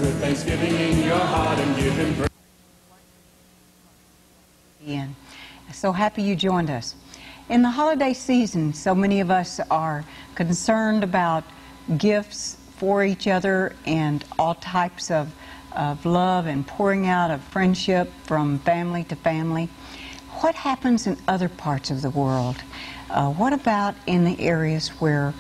With thanksgiving in your heart and give him praise. Ian, so happy you joined us. In the holiday season, so many of us are concerned about gifts for each other and all types of love and pouring out of friendship from family to family. What happens in other parts of the world? What about in the areas where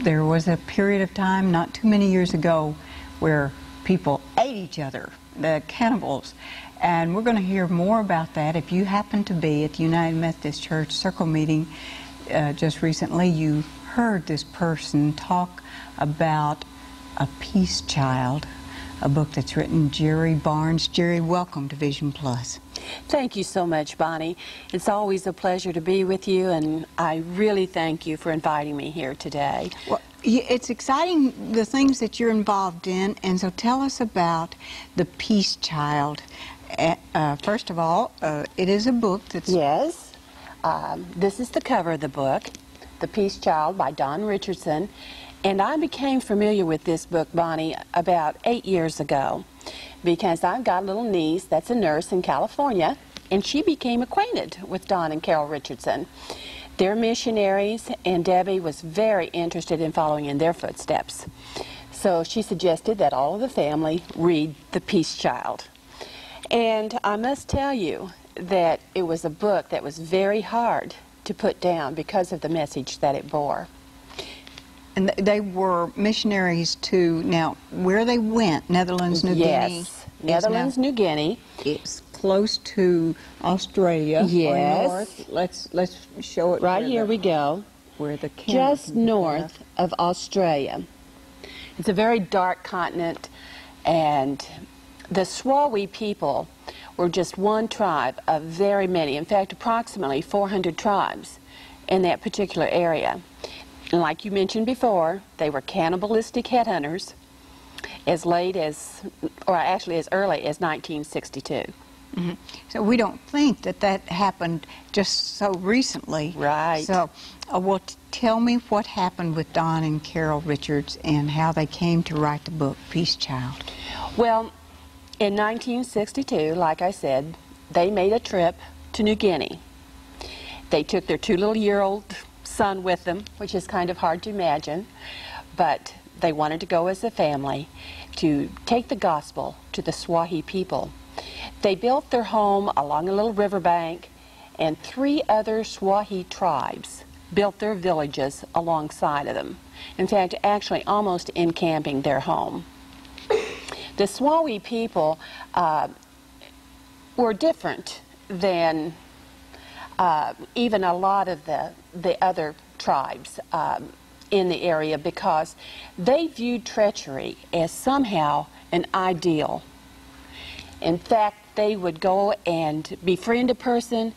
there was a period of time not too many years ago where people ate each other, the cannibals? And we're going to hear more about that. If you happen to be at the United Methodist Church Circle meeting just recently, you heard this person talk about A Peace Child, a book that's written Gerry Barnes. Gerry, welcome to Vision Plus. Thank you so much, Bonnie. It's always a pleasure to be with you, and I really thank you for inviting me here today. Well, it's exciting, the things that you're involved in, and so tell us about The Peace Child. First of all, it is a book that's... Yes. This is the cover of the book, The Peace Child by Don Richardson. And I became familiar with this book, Bonnie, about 8 years ago, because I've got a little niece that's a nurse in California, and she became acquainted with Don and Carol Richardson. They're missionaries, and Debbie was very interested in following in their footsteps. So she suggested that all of the family read The Peace Child. And I must tell you that it was a book that was very hard to put down because of the message that it bore. And they were missionaries to, now, where they went, Netherlands, New Guinea. Yes, Netherlands, New Guinea. It's close to Australia. Yes. North. Let's show it. Right here we go. Where the camera just north of Australia. It's a very dark continent, and the Swawi people were just one tribe of very many. In fact, approximately 400 tribes in that particular area. And like you mentioned before, they were cannibalistic headhunters as late as, or actually as early as 1962. Mm-hmm. So we don't think that that happened just so recently. Right. So, well, tell me what happened with Don and Carol Richards and how they came to write the book, Peace Child. Well, in 1962, like I said, they made a trip to New Guinea. They took their 2-little-year-old son with them, which is kind of hard to imagine, but they wanted to go as a family to take the gospel to the Swahi people. They built their home along a little riverbank, and 3 other Swahi tribes built their villages alongside of them. In fact, actually almost encamping their home. The Swawi people were different than even a lot of the other tribes in the area, because they viewed treachery as somehow an ideal. In fact, they would go and befriend a person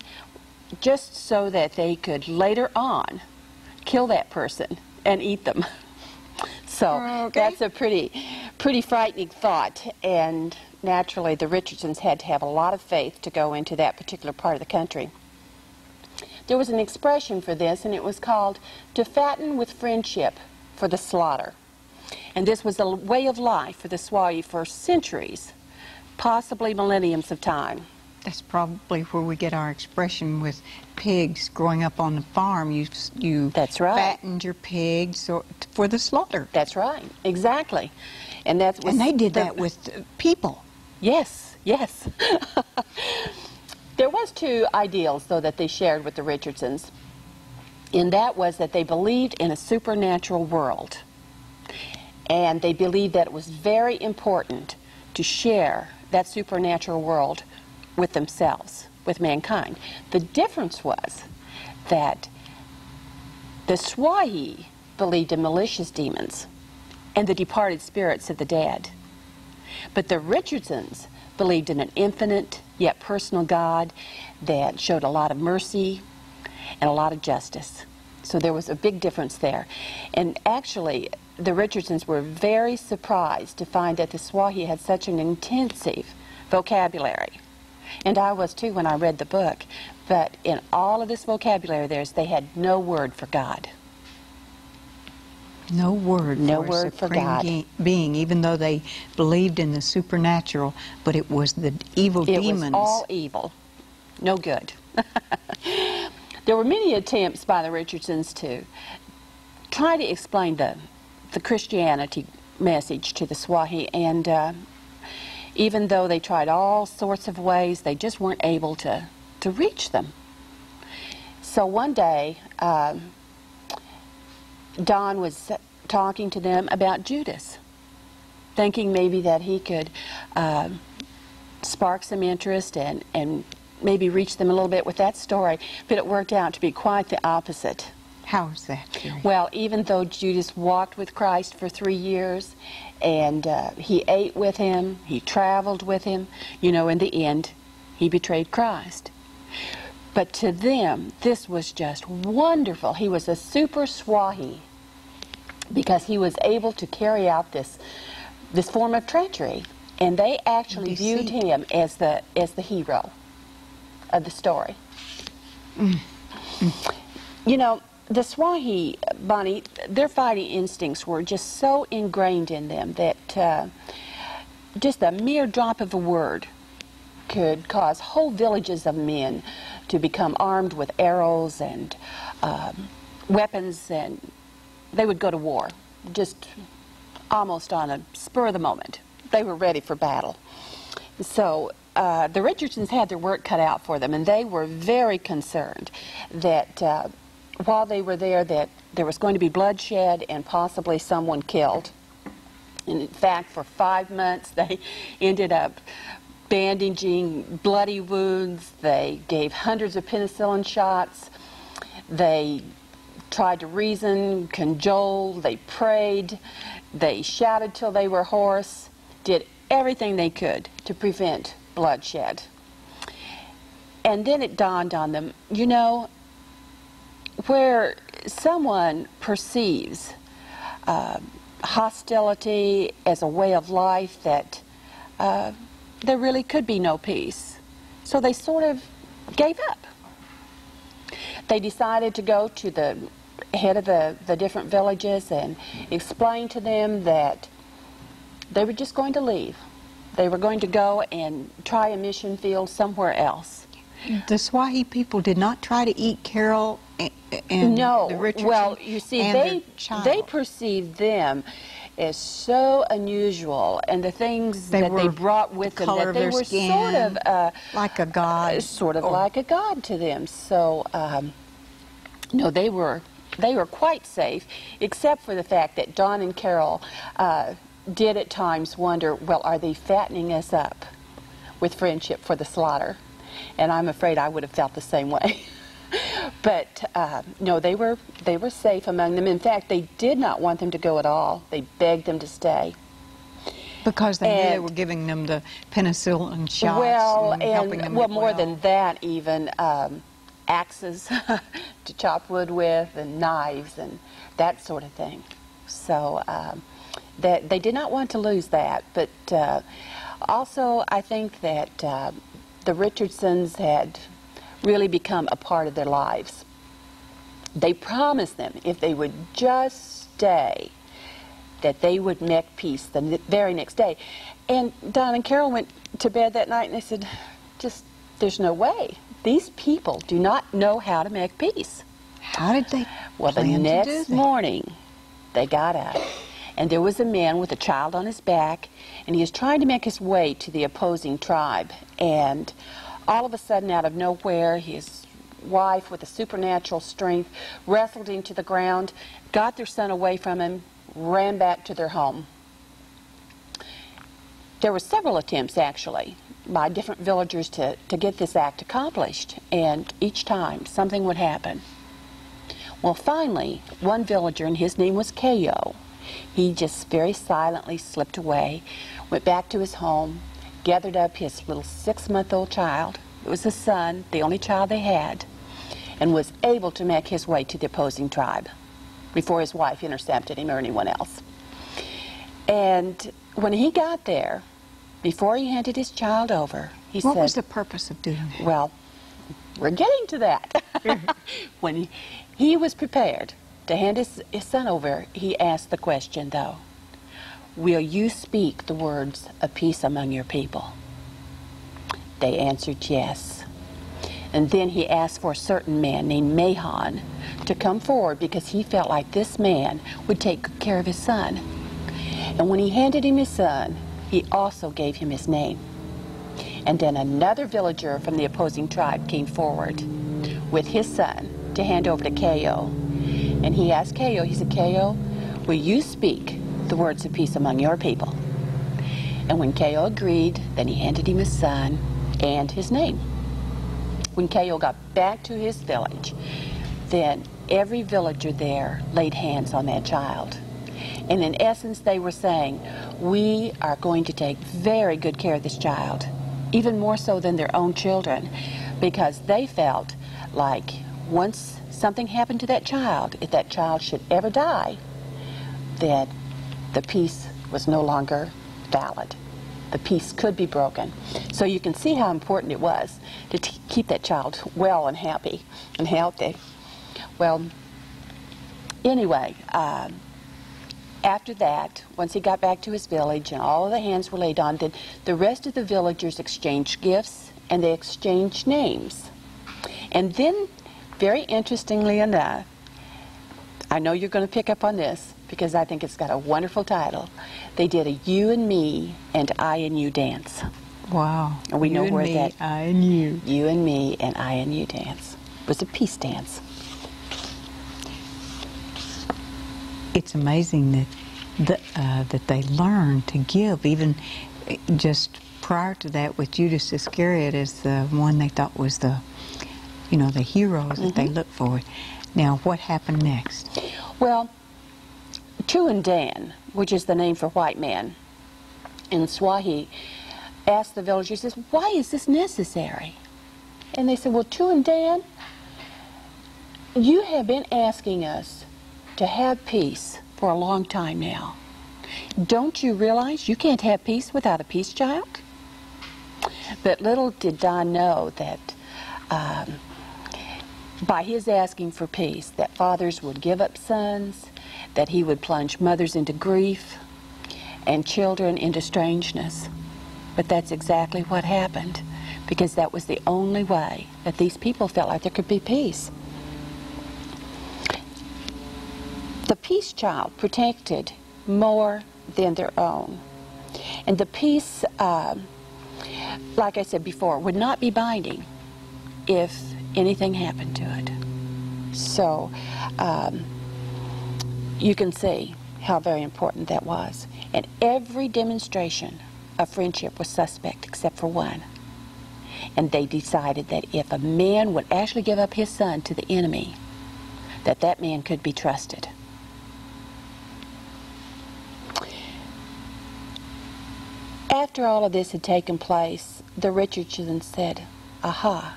just so that they could later on kill that person and eat them. So that's a pretty frightening thought, and naturally the Richardsons had to have a lot of faith to go into that particular part of the country. There was an expression for this, and it was called to fatten with friendship for the slaughter. And this was a way of life for the Swahi for centuries, possibly millenniums of time. That's probably where we get our expression with pigs growing up on the farm. You That's right. fattened your pigs for the slaughter. That's right, exactly. And they did that with people. Yes, yes. There was 2 ideals, though, that they shared with the Richardsons, and that was that they believed in a supernatural world, and they believed that it was very important to share that supernatural world with themselves, with mankind. The difference was that the Swahi believed in malicious demons and the departed spirits of the dead, but the Richardsons believed in an infinite yet personal God that showed a lot of mercy and a lot of justice. So there was a big difference there. And actually, the Richardsons were very surprised to find that the Swahi had such an intensive vocabulary. And I was too when I read the book. But in all of this vocabulary of theirs, they had no word for God. No word No for a word for supreme God. being, even though they believed in the supernatural, but it was the evil demons. It was all evil. No good. There were many attempts by the Richardsons to try to explain the Christianity message to the Swahi, and even though they tried all sorts of ways, they just weren't able to reach them. So one day, Don was talking to them about Judas, thinking maybe that he could spark some interest and maybe reach them a little bit with that story, but it worked out to be quite the opposite. How is that, Gerry? Well, even though Judas walked with Christ for 3 years, and he ate with him, he traveled with him, you know, in the end, he betrayed Christ. But to them, this was just wonderful. He was a super Swahi because he was able to carry out this form of treachery, and they actually viewed him as the hero of the story. You know, the Swahi, Bonnie, their fighting instincts were just so ingrained in them that just a mere drop of a word could cause whole villages of men to become armed with arrows and weapons, and they would go to war, just almost on a spur of the moment. They were ready for battle. So the Richardsons had their work cut out for them, and they were very concerned that while they were there, that there was going to be bloodshed and possibly someone killed. And in fact, for 5 months, they ended up bandaging bloody wounds. They gave hundreds of penicillin shots. They tried to reason, cajole, they prayed, they shouted till they were hoarse, did everything they could to prevent bloodshed. And then it dawned on them, you know, where someone perceives hostility as a way of life, that there really could be no peace. So they sort of gave up. They decided to go to the head of the different villages and explain to them that they were just going to leave. They were going to go and try a mission field somewhere else. The Swahi people did not try to eat Carol and the Richardsons. Well, you see, they perceived them as so unusual, and the things that they brought with them, that they were sort of like a god, like a god to them. So, no, they were quite safe, except for the fact that Don and Carol did at times wonder, well, are they fattening us up with friendship for the slaughter? And I'm afraid I would have felt the same way. But no, they were safe among them. In fact, they did not want them to go at all. They begged them to stay. Because they knew they were giving them the penicillin shots. Well, and helping them well, get more well. than that, even axes to chop wood with, and knives, and that sort of thing. So that they did not want to lose that. But also, I think that the Richardsons had really become a part of their lives. They promised them if they would just stay, that they would make peace the very next day. And Don and Carol went to bed that night and they said, there's no way. These people do not know how to make peace. How did they Well, the next morning, they got up, and there was a man with a child on his back, and he was trying to make his way to the opposing tribe. And all of a sudden, out of nowhere, his wife, with a supernatural strength, wrestled him to the ground, got their son away from him, ran back to their home. There were several attempts, actually, by different villagers to get this act accomplished, and each time something would happen. Well, finally, one villager, and his name was Ko, he just very silently slipped away, went back to his home, gathered up his little 6-month-old child. It was a son, the only child they had, and was able to make his way to the opposing tribe before his wife intercepted him or anyone else. And when he got there, before he handed his child over, he said... What was the purpose of doing that? Well, we're getting to that. When he was prepared to hand his son over, he asked the question, though, will you speak the words of peace among your people? They answered yes. And then he asked for a certain man named Mahon to come forward because he felt like this man would take good care of his son. And when he handed him his son, he also gave him his name. And then another villager from the opposing tribe came forward with his son to hand over to Keo. And he asked Keo, he said, Keo, will you speak the words of peace among your people? And when Keo agreed, then he handed him his son and his name. When Keo got back to his village, then every villager there laid hands on that child. And in essence, they were saying, we are going to take very good care of this child, even more so than their own children, because they felt like once something happened to that child, if that child should ever die, that the peace was no longer valid. The peace could be broken. So you can see how important it was to keep that child well and happy and healthy. Well, anyway, after that, once he got back to his village and all of the hands were laid on, then the rest of the villagers exchanged gifts and they exchanged names. And then, very interestingly enough, I know you're going to pick up on this because I think it's got a wonderful title. They did a you and me and I and you dance. Wow. And we know where me, that I and you. You and me and I and you dance. It was a peace dance. It's amazing that they learned to give, even just prior to that with Judas Iscariot as the one they thought was the heroes that they looked for. Now, what happened next? Well, Tuandan, which is the name for white man in Swahili, asked the villagers, says, why is this necessary? And they said, well, Tuandan, you have been asking us to have peace for a long time now. Don't you realize you can't have peace without a peace child? But little did Don know that by his asking for peace, that fathers would give up sons, that he would plunge mothers into grief, and children into strangeness. But that's exactly what happened, because that was the only way that these people felt like there could be peace. The peace child protected more than their own. And the peace, like I said before, would not be binding if anything happened to it. So you can see how very important that was. And every demonstration of friendship was suspect except for one. And they decided that if a man would actually give up his son to the enemy, that that man could be trusted. After all of this had taken place, the Richardsons said, aha,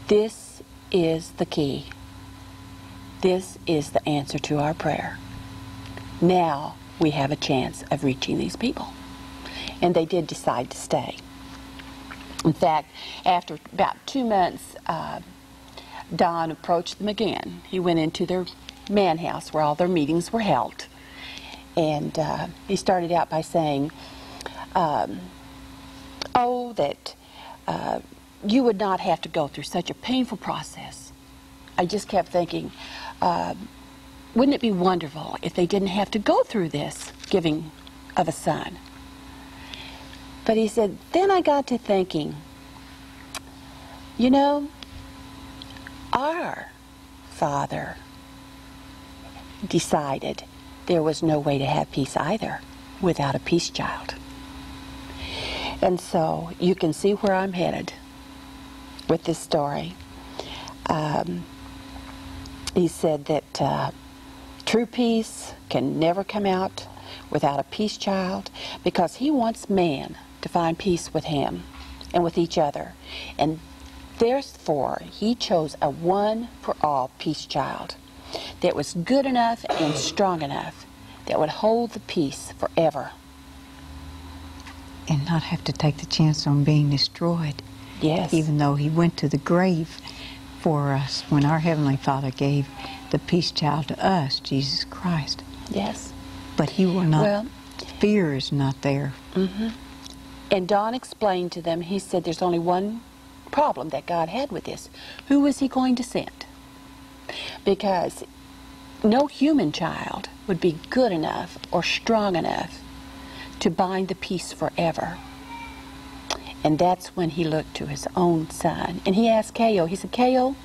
this is the key. This is the answer to our prayer. Now we have a chance of reaching these people. And they did decide to stay. In fact, after about 2 months, Don approached them again. He went into their man house where all their meetings were held. And he started out by saying, oh, that you would not have to go through such a painful process. I just kept thinking, wouldn't it be wonderful if they didn't have to go through this giving of a son? But he said, then I got to thinking, you know, our Father decided there was no way to have peace either without a peace child. And so you can see where I'm headed with this story. He said that true peace can never come out without a peace child, because he wants man to find peace with him and with each other. And therefore, he chose a one-for-all peace child that was good enough and strong enough that would hold the peace forever. And not have to take the chance on being destroyed. Yes. Even though he went to the grave for us when our Heavenly Father gave the peace child to us, Jesus Christ. Yes. But he will not, Well, fear is not there. And Don explained to them, he said there's only one problem that God had with this. Who was he going to send? Because no human child would be good enough or strong enough to bind the peace forever. And that's when he looked to his own son. And he asked Caio, he said, Caio,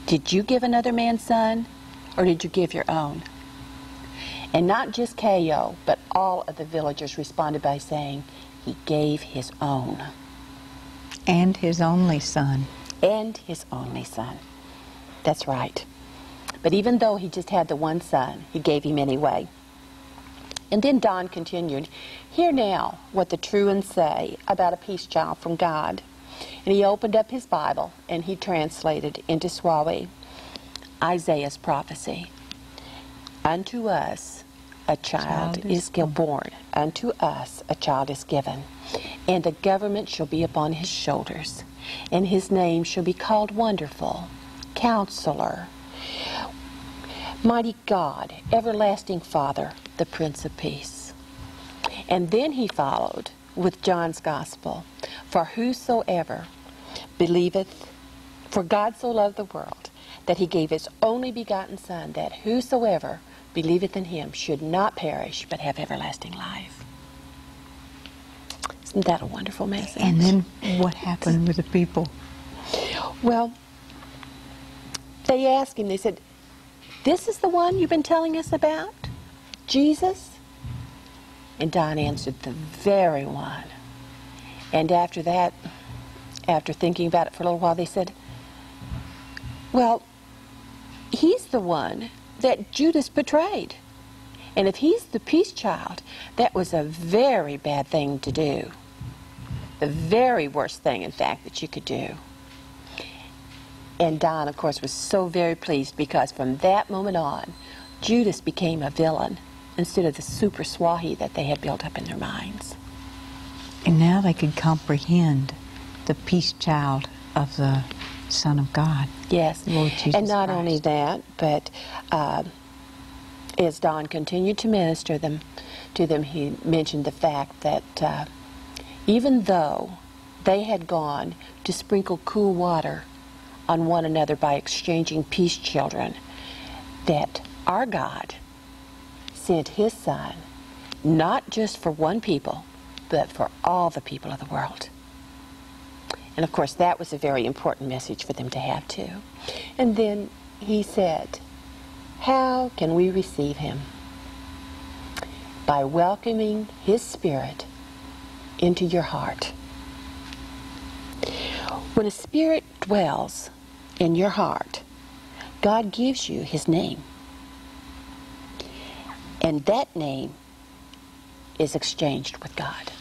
did you give another man's son, or did you give your own? And not just Caio, but all of the villagers responded by saying, he gave his own. And his only son. And his only son. That's right. But even though he just had the one son, he gave him anyway. And then Don continued, hear now what the truants say about a peace child from God. And he opened up his Bible and he translated into Swawi Isaiah's prophecy. Unto us a child is born, unto us a child is given, and the government shall be upon his shoulders, and his name shall be called Wonderful, Counselor, Mighty God, Everlasting Father, the Prince of Peace. And then he followed with John's Gospel, for whosoever believeth, for God so loved the world, that he gave his only begotten Son, that whosoever believeth in him should not perish, but have everlasting life. Isn't that a wonderful message? And then what happened with the people? Well, they asked him, they said, this is the one you've been telling us about? Jesus? And Don answered, the very one. And after that, after thinking about it for a little while, they said, well, he's the one that Judas betrayed. And if he's the peace child, that was a very bad thing to do. The very worst thing, in fact, that you could do. And Don, of course, was so very pleased because from that moment on, Judas became a villain instead of the super Swahi that they had built up in their minds. And now they could comprehend the peace child of the Son of God. Yes, Lord Jesus and not Christ. only that, but as Don continued to minister to them, he mentioned the fact that even though they had gone to sprinkle cool water on one another by exchanging peace children, that our God sent his Son, not just for one people, but for all the people of the world. And of course, that was a very important message for them to have too. And then he said, how can we receive him? By welcoming his Spirit into your heart. When a spirit dwells in your heart, God gives you his name. And that name is exchanged with God.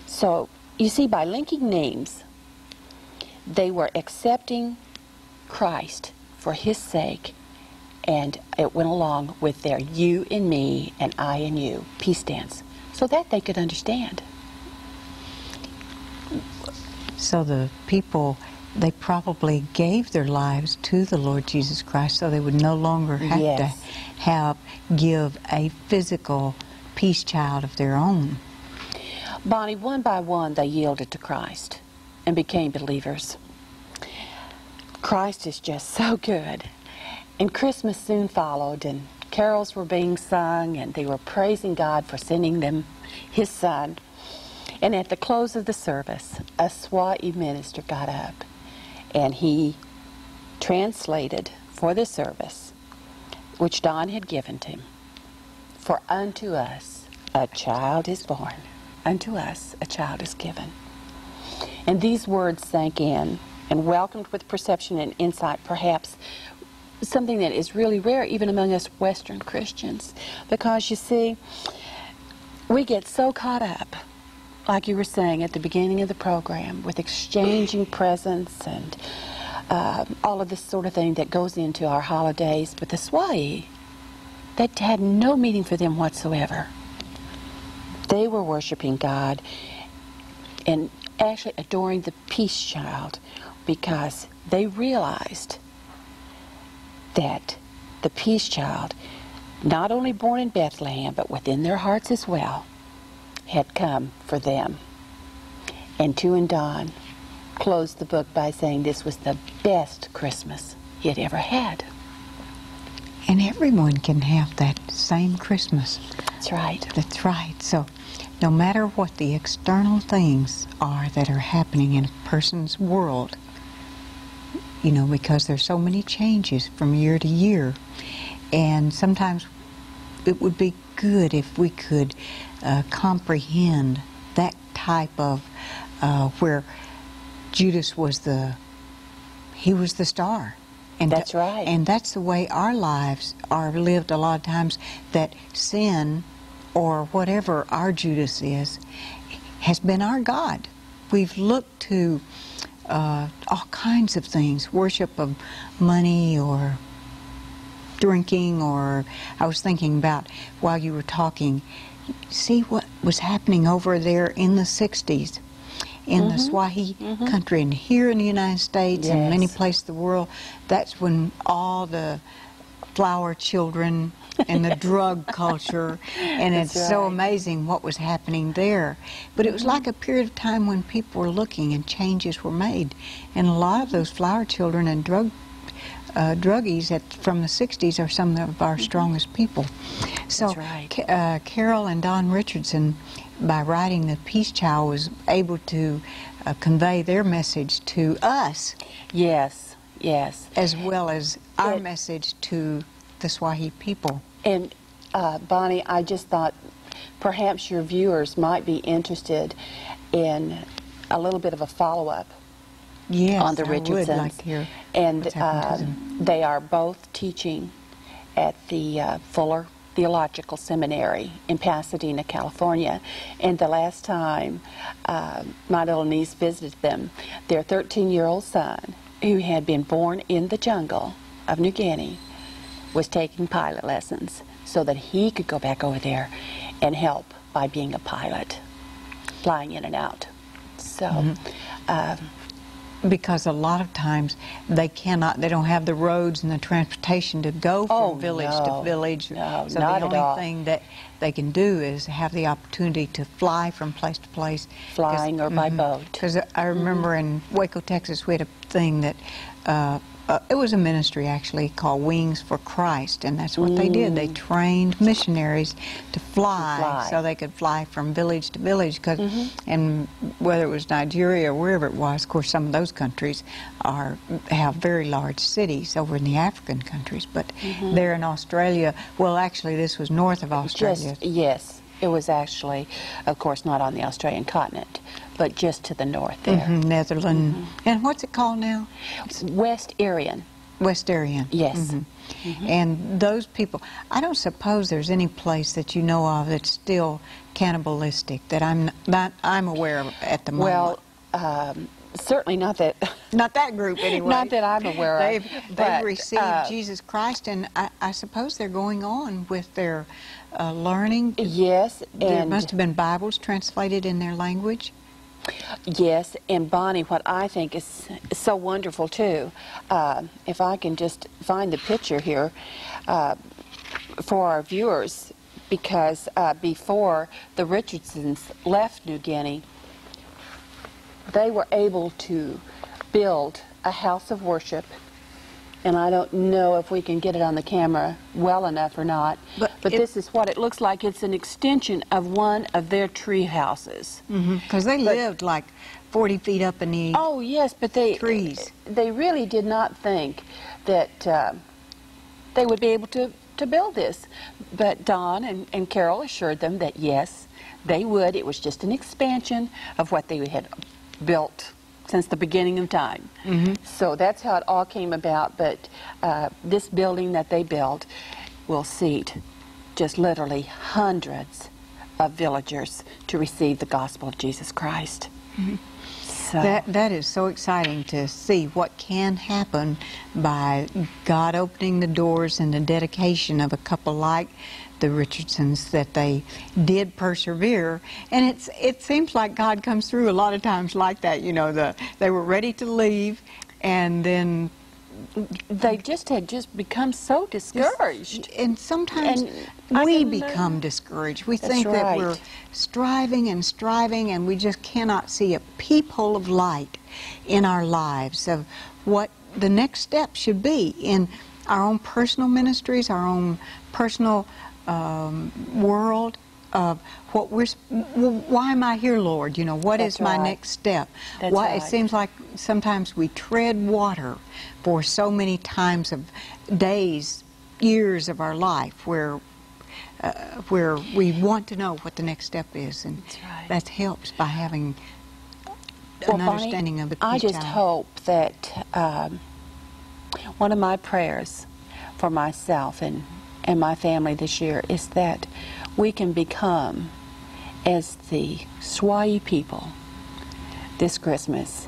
So, you see, by linking names, they were accepting Christ for his sake, and it went along with their you and me and I and you peace dance, so that they could understand. So the people, they probably gave their lives to the Lord Jesus Christ so they would no longer have to give a physical peace child of their own. Bonnie, one by one they yielded to Christ and became believers. Christ is just so good. And Christmas soon followed, and carols were being sung, and they were praising God for sending them his Son. And at the close of the service, a Swahi minister got up, and he translated for the service, which Don had given to him. For unto us a child is born, unto us a child is given. And these words sank in and welcomed with perception and insight, perhaps something that is really rare even among us Western Christians, because you see, we get so caught up, like you were saying at the beginning of the program, with exchanging presents and all of this sort of thing that goes into our holidays. But the Swahi, that had no meaning for them whatsoever. They were worshiping God and actually adoring the peace child because they realized that the peace child, not only born in Bethlehem, but within their hearts as well, had come for them. And Tu and Don closed the book by saying this was the best Christmas he had ever had. And everyone can have that same Christmas. That's right. That's right. So no matter what the external things are that are happening in a person's world, you know, because there's so many changes from year to year, and sometimes it would be good if we could comprehend that type of where Judas was the star. And that's right. And that's the way our lives are lived a lot of times, that sin or whatever our Judas is has been our God. We've looked to all kinds of things, worship of money or drinking, or I was thinking about, while you were talking, see what was happening over there in the 60s in the Swahili country, and here in the United States and many places in the world. That's when all the flower children and the drug culture, and it's so amazing what was happening there. But it was like a period of time when people were looking and changes were made, and a lot of those flower children and druggies from the 60s are some of our strongest people. So Carol and Don Richardson, by writing The Peace Child, was able to convey their message to us. Yes, yes. As well as our message to the Swahili people. And Bonnie, I just thought perhaps your viewers might be interested in a little bit of a follow-up on the Richardsons. I would like to hear and what's happened to them. They are both teaching at the Fuller Theological Seminary in Pasadena, California. And the last time my little niece visited them, their 13-year-old son, who had been born in the jungle of New Guinea, was taking pilot lessons so that he could go back over there and help by being a pilot, flying in and out. So, because a lot of times they don't have the roads and the transportation to go from village to village. No, so not the at all. only thing that they can do is have the opportunity to fly from place to place. Flying or by boat. Because I remember in Waco, Texas, we had a thing that it was a ministry actually called Wings for Christ, and that's what they did. They trained missionaries to fly so they could fly from village to village. And whether it was Nigeria or wherever it was, of course, some of those countries have very large cities over in the African countries. But there in Australia, well, actually, this was north of Australia. Yes. It was actually, of course, not on the Australian continent, but just to the north there. Netherlands. And what's it called now? West Aryan. West Aryan. Yes. And those people, I don't suppose there's any place that you know of that's still cannibalistic that I'm aware of at the moment. Well, certainly not that. Not that group, anyway. Not that I'm aware of. They've received Jesus Christ, and I suppose they're going on with their learning. Yes. There must have been Bibles translated in their language. Yes, and Bonnie, what I think is so wonderful too, if I can just find the picture here for our viewers, because before the Richardsons left New Guinea, they were able to build a house of worship, and I don't know if we can get it on the camera well enough or not, but this is what it looks like. It's an extension of one of their tree houses. Because they lived like 40 feet up in the trees. They really did not think that they would be able to build this. But Don and Carol assured them that yes, they would. It was just an expansion of what they had built since the beginning of time. So that's how it all came about. But this building that they built will seat just literally hundreds of villagers to receive the gospel of Jesus Christ. So That is so exciting to see what can happen by God opening the doors and the dedication of a couple like the Richardsons, that they did persevere. And it seems like God comes through a lot of times like that. You know, they were ready to leave, and then they had become so discouraged. And sometimes And we become discouraged. We think that we're striving, and we just cannot see a peephole of light in our lives of what the next step should be in our own personal ministries, our own personal world of what why am I here, Lord? You know, what is my next step? That's Why right. It seems like sometimes we tread water for so many times of days, years of our life where we want to know what the next step is, and That's right. that helps by having Well, an understanding Bonnie, of the I peace just child. hope that one of my prayers for myself and my family this year is that we can become as the Swayi people this Christmas,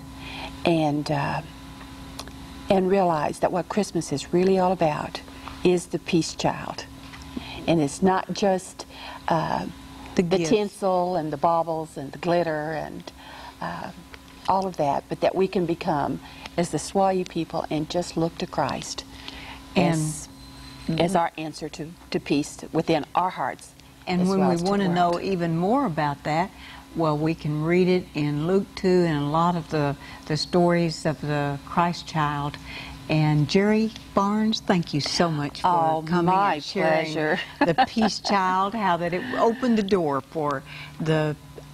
and realize that what Christmas is really all about is the peace child. And it's not just the gifts. tinsel and the baubles and the glitter and all of that, but that we can become as the Swayi people and just look to Christ as our answer to peace within our hearts. And when we want to know even more about that, well, we can read it in Luke 2 and a lot of the stories of the Christ child. And Gerry Barnes, thank you so much for coming my and sharing pleasure. the peace child, how that it opened the door for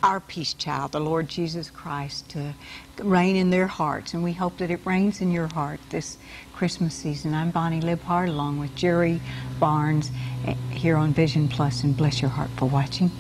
our peace child, the Lord Jesus Christ, to reign in their hearts. And we hope that it reigns in your heart this Christmas season. I'm Bonnie Libhart along with Gerry Barnes here on Vision Plus, and bless your heart for watching.